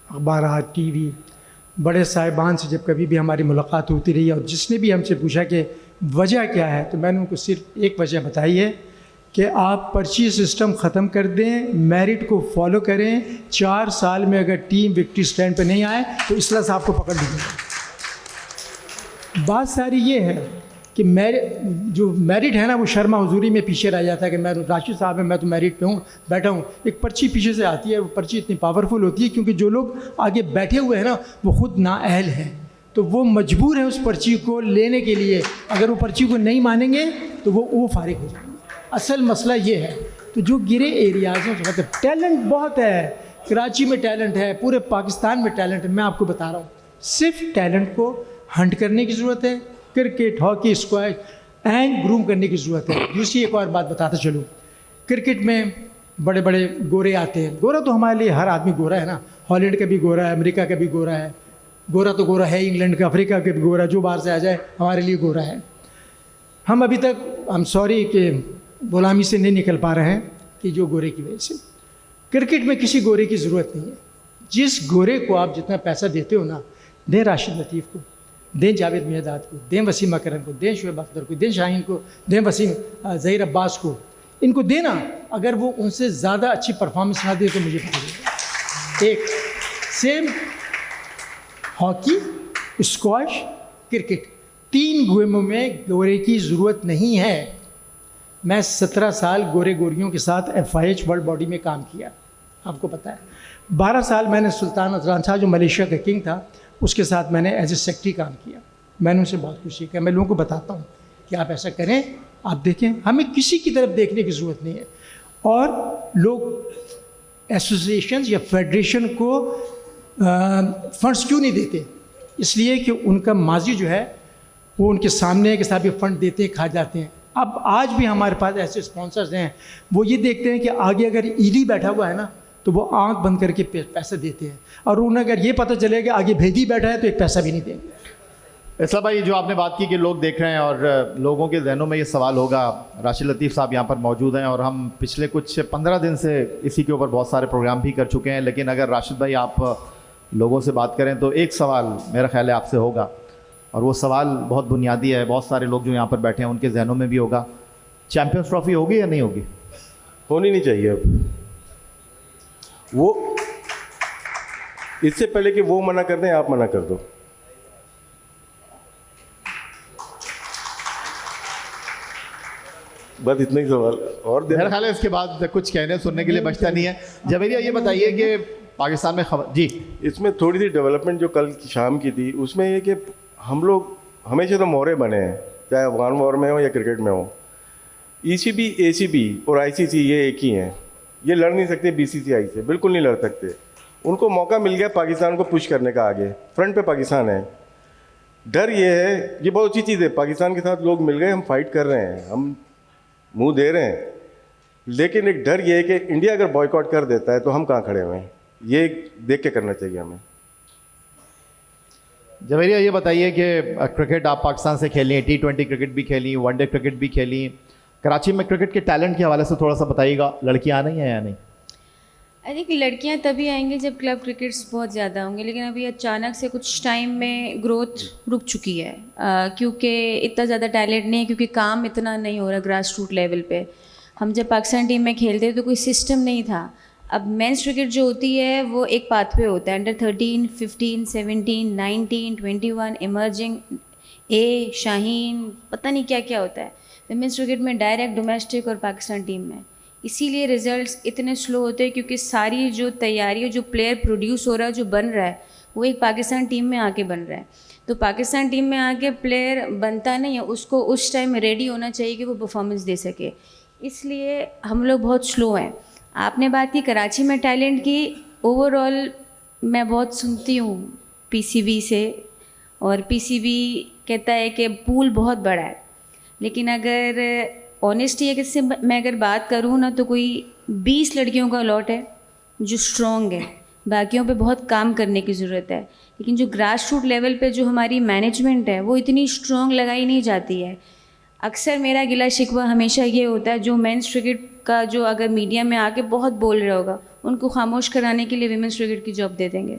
अखबार, TV, बड़े साहिबान से जब कभी भी हमारी मुलाकात होती रही, और जिसने भी हमसे पूछा कि वजह क्या है, तो मैंने उनको सिर्फ एक वजह बताई है कि आप पर्ची सिस्टम ख़त्म कर दें, मेरिट को फॉलो करें। 4 साल में अगर टीम विक्ट्री स्टैंड पे नहीं आए तो इसला साहब को पकड़ लीजिए। बात सारी ये है कि जो मेरिट है ना, वो शर्मा हुजूरी में पीछे रह जाता है कि मैं राशिद साहब है, मैं तो मेरिट पे हूँ, बैठा हूँ। एक पर्ची पीछे से आती है, वो पर्ची इतनी पावरफुल होती है क्योंकि जो लोग आगे बैठे हुए हैं ना, वो खुद नाअहल हैं, तो वो मजबूर है उस पर्ची को लेने के लिए। अगर वो पर्ची को नहीं मानेंगे तो वो फारिग हो जाएंगे। असल मसला ये है। तो जो गिरे एरियाज़ हैं, मतलब टैलेंट बहुत है, कराची में टैलेंट है, पूरे पाकिस्तान में टैलेंट है। मैं आपको बता रहा हूँ, सिर्फ टैलेंट को हंट करने की ज़रूरत है। Cricket, hockey, squash and groom करने की ज़रूरत है। दूसरी एक और बात बताता चलूँ, क्रिकेट में बड़े बड़े गोरे आते हैं। गोरा तो हमारे लिए हर आदमी गोरा है ना, हॉलैंड का भी गोरा है, अमेरिका का भी गोरा है, गोरा तो गोरा है, इंग्लैंड का, अफ्रीका का भी गोरा, जो बाहर से आ जाए हमारे लिए गोरा है। हम अभी तक, आई एम सॉरी कि गुलामी से नहीं निकल पा रहे हैं कि जो गोरे की वजह से। क्रिकेट में किसी गोरे की ज़रूरत नहीं है। जिस गोरे को आप जितना पैसा देते हो ना, दें राशिद लतीफ़ को, दें जावेद मियादाद को, दें वसीम अकरम को, दें शुएब अख्तर को, दें शाहीन को, दें वसीम ज़हीर अब्बास को, इनको देना। अगर वो उनसे ज़्यादा अच्छी परफॉर्मेंस ना दे तो मुझे बताइए। एक सेम हॉकी, स्क्वैश, क्रिकेट, 3 गेमों में गोरे की ज़रूरत नहीं है। मैं 17 साल गोरे गोरियों के साथ FIH वर्ल्ड बॉडी में काम किया, आपको पता है। 12 साल मैंने सुल्तान अजलान शाह, जो मलेशिया का किंग था, उसके साथ मैंने एज ए सेक्रेटरी काम किया। मैंने उनसे बहुत कुछ सीखा। मैं लोगों को बताता हूँ कि आप ऐसा करें, आप देखें, हमें किसी की तरफ देखने की ज़रूरत नहीं है। और लोग एसोसिएशन या फेडरेशन को फंड्स क्यों नहीं देते? इसलिए कि उनका माजी जो है वो उनके सामने है कि साहब ये फ़ंड देते हैं, खा जाते हैं। अब आज भी हमारे पास ऐसे स्पॉन्सर्स हैं, वो ये देखते हैं कि आगे अगर ईडी बैठा हुआ है ना, तो वो आंख बंद करके पैसे देते हैं, और उन्हें अगर ये पता चले कि आगे भेदी बैठा है तो एक पैसा भी नहीं देंगे। इस्लाम भाई, जो आपने बात की कि लोग देख रहे हैं और लोगों के जहनों में ये सवाल होगा, राशिद लतीफ़ साहब यहाँ पर मौजूद हैं और हम पिछले कुछ 15 दिन से इसी के ऊपर बहुत सारे प्रोग्राम भी कर चुके हैं, लेकिन अगर राशिद भाई आप लोगों से बात करें तो एक सवाल मेरा ख्याल है आपसे होगा, और वो सवाल बहुत बुनियादी है, बहुत सारे लोग जो यहाँ पर बैठे हैं उनके जहनों में भी होगा, चैम्पियंस ट्रॉफी होगी या नहीं होगी? होनी नहीं चाहिए। अब वो इससे पहले कि वो मना कर दें, आप मना कर दो। बस इतना ही सवाल और मेरा ख्याल है इसके बाद कुछ कहने सुनने के लिए बचता नहीं है। जवेरिया, ये बताइए कि पाकिस्तान में खबर जी, इसमें थोड़ी सी डेवलपमेंट जो कल शाम की थी उसमें ये कि हम लोग हमेशा तो मोहरे बने हैं, चाहे अफगान वॉर में हो या क्रिकेट में हो। ECB, ACB और ICC ये एक ही हैं, ये लड़ नहीं सकते BCCI से, बिल्कुल नहीं लड़ सकते। उनको मौका मिल गया पाकिस्तान को पुश करने का, आगे फ्रंट पे पाकिस्तान है। डर ये है, ये बहुत अच्छी चीज़ है, पाकिस्तान के साथ लोग मिल गए, हम फाइट कर रहे हैं, हम मुंह दे रहे हैं, लेकिन एक डर ये है कि इंडिया अगर बॉयकॉट कर देता है तो हम कहाँ खड़े हुए हैं, ये देख के करना चाहिए हमें। जवेरिया, ये बताइए कि क्रिकेट आप पाकिस्तान से खेली, T20 क्रिकेट भी खेली, वनडे क्रिकेट भी खेली, कराची में क्रिकेट के टैलेंट के हवाले से थोड़ा सा बताइएगा, लड़कियाँ आ रही हैं या नहीं? आई थिंक लड़कियां तभी आएंगी जब क्लब क्रिकेट्स बहुत ज़्यादा होंगे, लेकिन अभी अचानक से कुछ टाइम में ग्रोथ रुक चुकी है, क्योंकि इतना ज़्यादा टैलेंट नहीं है, क्योंकि काम इतना नहीं हो रहा ग्रास रूट लेवल पे। हम जब पाकिस्तान टीम में खेलते तो कोई सिस्टम नहीं था। अब मेंस क्रिकेट जो होती है वो एक पाथवे होता है, अंडर 13, 15, 17, 19, 21, इमर्जिंग, ए, शाहीन, पता नहीं क्या क्या होता है। वुमेंस क्रिकेट में डायरेक्ट डोमेस्टिक और पाकिस्तान टीम में, इसीलिए रिजल्ट्स इतने स्लो होते हैं, क्योंकि सारी जो तैयारी, जो प्लेयर प्रोड्यूस हो रहा है, जो बन रहा है, वो एक पाकिस्तान टीम में आके बन रहा है। तो पाकिस्तान टीम में आके प्लेयर बनता नहीं है, उसको उस टाइम रेडी होना चाहिए कि वो परफॉर्मेंस दे सके, इसलिए हम लोग बहुत स्लो हैं। आपने बात की कराची में टैलेंट की, ओवरऑल मैं बहुत सुनती हूँ PCB से, और PCB कहता है कि पूल बहुत बड़ा है, लेकिन अगर ऑनेस्टी है कि इससे मैं अगर बात करूँ ना, तो कोई 20 लड़कियों का लॉट है जो स्ट्रॉन्ग है, बाकियों पे बहुत काम करने की ज़रूरत है। लेकिन जो ग्रास रूट लेवल पे जो हमारी मैनेजमेंट है वो इतनी स्ट्रॉन्ग लगाई नहीं जाती है। अक्सर मेरा गिला शिकवा हमेशा ये होता है, जो मेंस क्रिकेट का जो अगर मीडिया में आके बहुत बोल रहा होगा, उनको खामोश कराने के लिए विमेंस क्रिकेट की जॉब दे देंगे,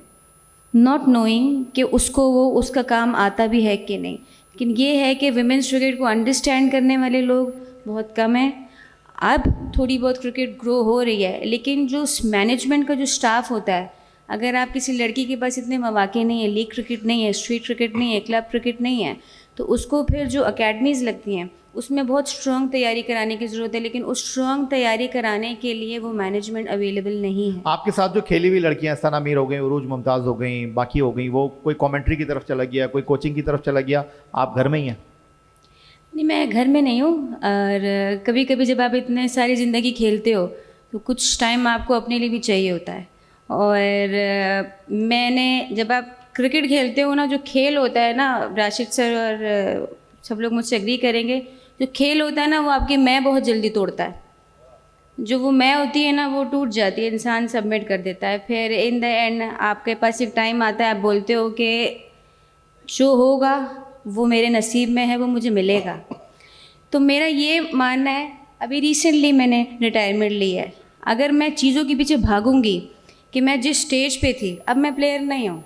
नॉट नोइंग कि उसको वो उसका काम आता भी है कि नहीं। लेकिन ये है कि विमेंस क्रिकेट को अंडरस्टैंड करने वाले लोग बहुत कम हैं। अब थोड़ी बहुत क्रिकेट ग्रो हो रही है, लेकिन जो मैनेजमेंट का जो स्टाफ होता है, अगर आप किसी लड़की के पास इतने मौके नहीं है, लीग क्रिकेट नहीं है, स्ट्रीट क्रिकेट नहीं है, क्लब क्रिकेट नहीं है, तो उसको फिर जो अकेडमीज़ लगती हैं उसमें बहुत स्ट्रॉन्ग तैयारी कराने की ज़रूरत है, लेकिन उस स्ट्रॉन्ग तैयारी कराने के लिए वो मैनेजमेंट अवेलेबल नहीं है। आपके साथ जो खेली हुई लड़कियां, सना मीर हो गई, उरूज मुमताज़ हो गई, बाकी हो गई, वो कोई कमेंट्री की तरफ चला गया, कोई कोचिंग की तरफ चला गया, आप घर में ही हैं? नहीं, मैं घर में नहीं हूँ, और कभी कभी जब आप इतने सारी ज़िंदगी खेलते हो तो कुछ टाइम आपको अपने लिए भी चाहिए होता है। और मैंने, जब आप क्रिकेट खेलते हो ना, जो खेल होता है ना, राशिद सर और सब लोग मुझसे एग्री करेंगे, जो खेल होता है ना वो आपकी मैं बहुत जल्दी तोड़ता है। जो वो मैं होती है ना वो टूट जाती है, इंसान सबमिट कर देता है, फिर इन द एंड आपके पास एक टाइम आता है, आप बोलते हो कि जो होगा वो मेरे नसीब में है, वो मुझे मिलेगा। तो मेरा ये मानना है, अभी रिसेंटली मैंने रिटायरमेंट ली है, अगर मैं चीज़ों के पीछे भागूंगी कि मैं जिस स्टेज पे थी, अब मैं प्लेयर नहीं हूँ,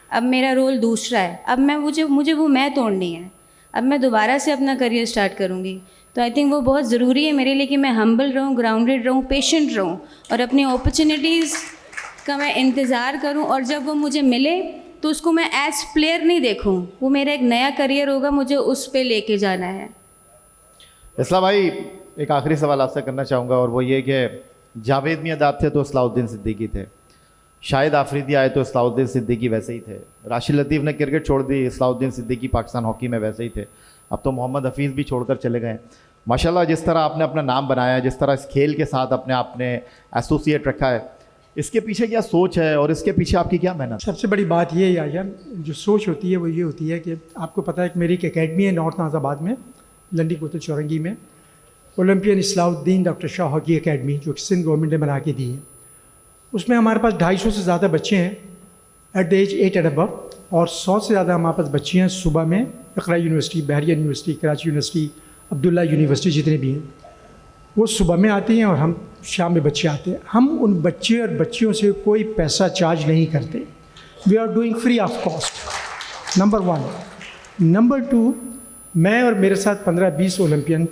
अब मेरा रोल दूसरा है, अब मैं मुझे वो मैं तोड़नी है, अब मैं दोबारा से अपना करियर स्टार्ट करूँगी। तो आई थिंक वो बहुत ज़रूरी है मेरे लिए कि मैं हम्बल रहूँ, ग्राउंडेड रहूँ, पेशेंट रहूँ, और अपनी अपॉर्चुनिटीज़ का मैं इंतज़ार करूँ, और जब वो मुझे मिले तो उसको मैं एज प्लेयर नहीं देखूँ, वो मेरा एक नया करियर होगा, मुझे उस पे लेके जाना है। इस्लाम भाई, एक आखिरी सवाल आपसे करना चाहूँगा, और वो ये कि जावेद मियाँदाद थे तो सलाहुद्दीन सिद्दीकी थे, शाहिद आफरीदी आए तो सलाहुद्दीन सिद्दीकी वैसे ही थे, राशिद लतीफ़ ने क्रिकेट छोड़ दी, सलाहुद्दीन सिद्दीकी पाकिस्तान हॉकी में वैसे ही थे, अब तो मोहम्मद हफीज़ भी छोड़कर चले गए। माशाल्लाह, जिस तरह आपने अपना नाम बनाया, जिस तरह इस खेल के साथ अपने आप ने एसोसिएट रखा है, इसके पीछे क्या सोच है और इसके पीछे आपकी क्या मेहनत? सबसे बड़ी बात ये है यार, जो सोच होती है वो ये होती है कि आपको पता है कि मेरी एक अकेडमी है नॉर्थ नाज़ाबाद में, लंडी कोतल चौरंगी में, Olympian Salahuddin doctor Shah hockey academy, जो सिंध गवर्नमेंट ने बना के दी है। उसमें हमारे पास 250 से ज़्यादा बच्चे हैं at the age 8 and above, और 100 से ज़्यादा हमारे पास बच्चियाँ सुबह में Iqra university, Bahria university, Karachi university, Abdullah university जितने भी हैं, वो सुबह में आते हैं और हम शाम में बच्चे आते हैं। हम उन बच्चे और बच्चियों से कोई पैसा चार्ज नहीं करते। We are doing free of cost, number 1। Number 2, मैं और मेरे साथ 15-20 Olympian,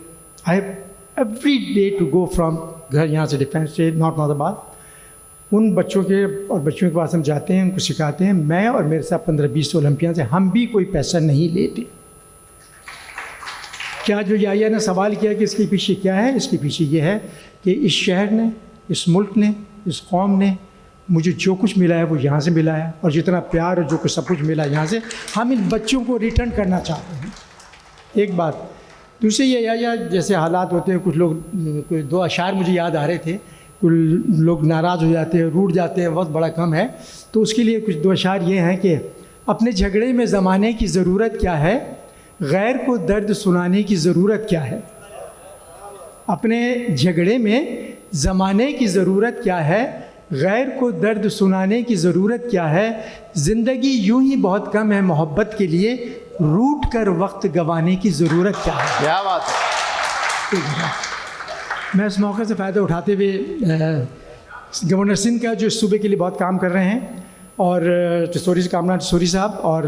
I have every day to go from घर यहाँ से डिफेंस से नॉर्थ नाउदाबाद, उन बच्चों के और बच्चियों के पास हम जाते हैं, उनको सिखाते हैं। मैं और मेरे साथ 15-20 ओलंपियन से हम भी कोई पैसा नहीं लेते। क्या जो याया ने सवाल किया कि इसके पीछे क्या है, इसके पीछे ये है कि इस शहर ने, इस मुल्क ने, इस कौम ने मुझे जो कुछ मिला है वो यहाँ से मिला है, और जितना प्यार और जो कुछ सब कुछ मिला यहाँ से, हम इन बच्चों को रिटर्न करना चाहते हैं। एक बात। दूसरी ये या जैसे हालात होते हैं, कुछ लोग, कोई 2 अशार मुझे याद आ रहे थे, कुछ लोग नाराज़ हो जाते हैं, रूठ जाते हैं, वक्त बड़ा कम है, तो उसके लिए कुछ 2 अशार ये हैं कि अपने झगड़े में ज़माने की ज़रूरत क्या है, गैर को दर्द सुनाने की ज़रूरत क्या है। अपने झगड़े में ज़माने की ज़रूरत क्या है, गैर को दर्द सुनाने की ज़रूरत क्या है। ज़िंदगी यूं ही बहुत कम है मोहब्बत के लिए, रूठ कर वक्त गंवाने की ज़रूरत क्या है। क्या बात है। मैं इस मौके से फ़ायदा उठाते हुए गवर्नर सिंध का जो इस सूबे के लिए बहुत काम कर रहे हैं, और टिसोरी कामरान टिसोरी साहब और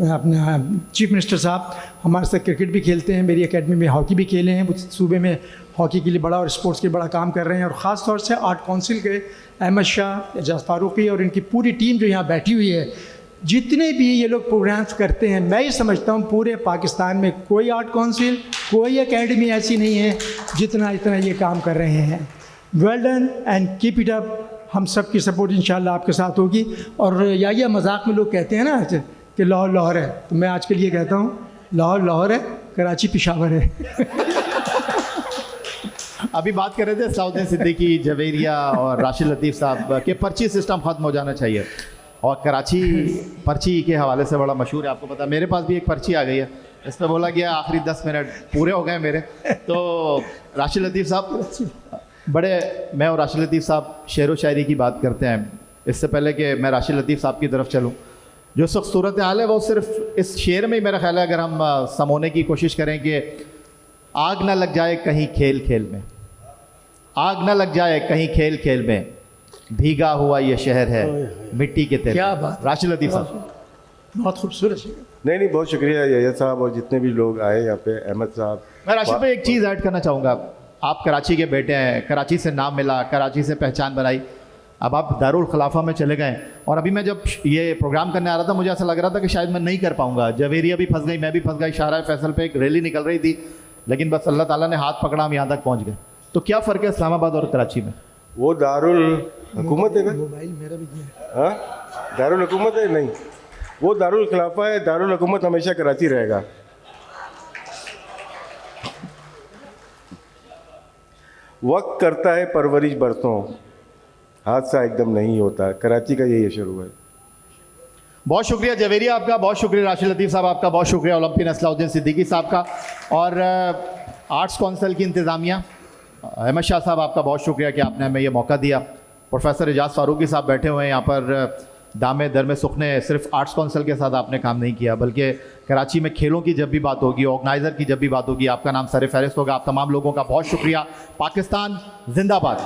अपना चीफ मिनिस्टर साहब हमारे साथ क्रिकेट भी खेलते हैं, मेरी एकेडमी में हॉकी भी खेले हैं, सूबे में हॉकी के लिए बड़ा और स्पोर्ट्स के लिए बड़ा काम कर रहे हैं। और ख़ास तौर से आर्ट काउंसिल के अहमद शाह, एजाज फारूकी और इनकी पूरी टीम जो यहाँ बैठी हुई है, जितने भी ये लोग प्रोग्राम्स करते हैं, मैं ये समझता हूँ पूरे पाकिस्तान में कोई आर्ट काउंसिल, कोई एकेडमी ऐसी नहीं है जितना ये काम कर रहे हैं। Well done and keep it up. हम सब की सपोर्ट इंशाल्लाह आपके साथ होगी। और या मजाक में लोग कहते हैं ना कि लाहौर लाहौर है, तो मैं आज के लिए कहता हूँ लाहौर लाहौर है, कराची पेशावर है। अभी बात कर रहे थे सलाउद्दीन सिद्दीकी, जवेरिया और राशिद लतीफ़ साहब के पर्ची सिस्टम ख़त्म हो जाना चाहिए, और कराची पर्ची के हवाले से बड़ा मशहूर है, आपको पता है। मेरे पास भी एक पर्ची आ गई है, इस पर बोला गया आखिरी 10 मिनट पूरे हो गए मेरे। तो राशिद लतीफ़ साहब मैं और राशिद लतीफ़ साहब शेर व शायरी की बात करते हैं। इससे पहले कि मैं राशिद लतीफ़ साहब की तरफ चलूँ, जो सख्त सूरत हाल है वो सिर्फ इस शेर में ही मेरा ख्याल है, अगर हम समोने की कोशिश करें कि आग ना लग जाए कहीं खेल खेल में, आग ना लग जाए कहीं खेल खेल में, भीगा हुआ ये शहर है मिट्टी के तेल। क्या बात। राशिद लतीफ़ साहब बहुत खूबसूरत शेर। नहीं, बहुत शुक्रिया यैया साहब और जितने भी लोग आए यहाँ पे, अहमद साहब। मैं राशिद पे एक चीज़ ऐड करना चाहूँगा। आप कराची के बेटे हैं, कराची से नाम मिला, कराची से पहचान बनाई, अब आप दारुल खिलाफा में चले गए। और अभी मैं जब ये प्रोग्राम करने आ रहा था, मुझे ऐसा लग रहा था कि शायद मैं नहीं कर पाऊंगा। जवेरिया भी फंस गई, मैं भी फंस गई। शाहराह फैसल पे एक रैली निकल रही थी, लेकिन बस अल्लाह ताला ने हाथ पकड़ा, हम यहाँ तक पहुँच गए। तो क्या फ़र्क है इस्लामाबाद और कराची में? वो दारुल हुकूमत है ना, मोबाइल मेरा भी है। हाँ, दारुल हुकूमत है नहीं, वो दारुल खिलाफा है। दारुल हुकूमत हमेशा कराची रहेगा। वक्त करता है परवरिश बरसों, हादसा एकदम नहीं होता। कराची का यही असर हुआ है। बहुत शुक्रिया जवेरिया आपका, बहुत शुक्रिया राशिद लतीफ़ साहब आपका, बहुत शुक्रिया ओलंपियन सलाउद्दीन सिद्दीकी साहब का, और आर्ट्स काउंसिल की इंतज़ामिया अहमद शाह साहब आपका बहुत शुक्रिया कि आपने हमें ये मौका दिया। प्रोफेसर एजाज फारूकी साहब बैठे हुए हैं यहाँ पर, दामे दर में सुखने। सिर्फ आर्ट्स काउंसिल के साथ आपने काम नहीं किया, बल्कि कराची में खेलों की जब भी बात होगी, ऑर्गेनाइज़र की जब भी बात होगी, आपका नाम सर फहरिस्त होगा। आप तमाम लोगों का बहुत शुक्रिया। पाकिस्तान जिंदाबाद।